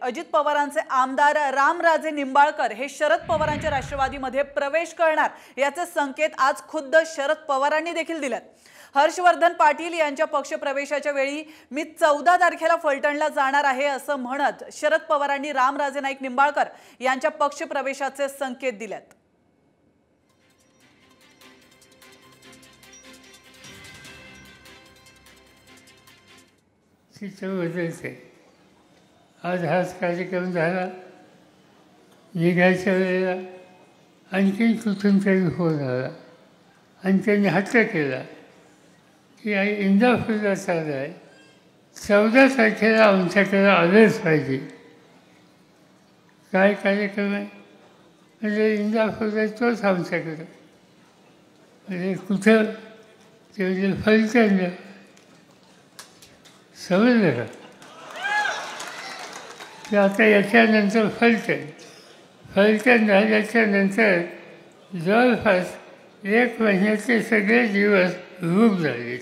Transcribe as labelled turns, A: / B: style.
A: अजित पवारांचे आमदार रामराजे निंबाळकर हे शरद पवारांच्या राष्ट्रवादीमध्ये प्रवेश करणार याचे संकेत आज खुद्द शरद पवारांनी देखील दिलेत। हर्षवर्धन पाटील यांच्या पक्षप्रवेशाच्या वेळी मी 14 तारखेला फलटणला जाणार आहे असं म्हणत शरद पवारांनी रामराजे नाईक निंबाळकर यांच्या पक्षप्रवेशाचे संकेत दिलेत।
B: आज हाच कार्यक्रम झाला, निघायच्या वेळेला आणखीन कुठून तरी फोन आला आणि त्यांनी हट्ट केला की इंदापूरला चालू आहे, 14 तारखेला आमच्याकडे आलंच पाहिजे। काय कार्यक्रम आहे म्हणजे इंदापूरला तोच आमच्याकडं, म्हणजे कुठं ते म्हणजे फलटणला, समजलं का? की आता याच्यानंतर फलटण झाल्याच्यानंतर जवळपास 1 महिन्याचे सगळे दिवस रूप झाले।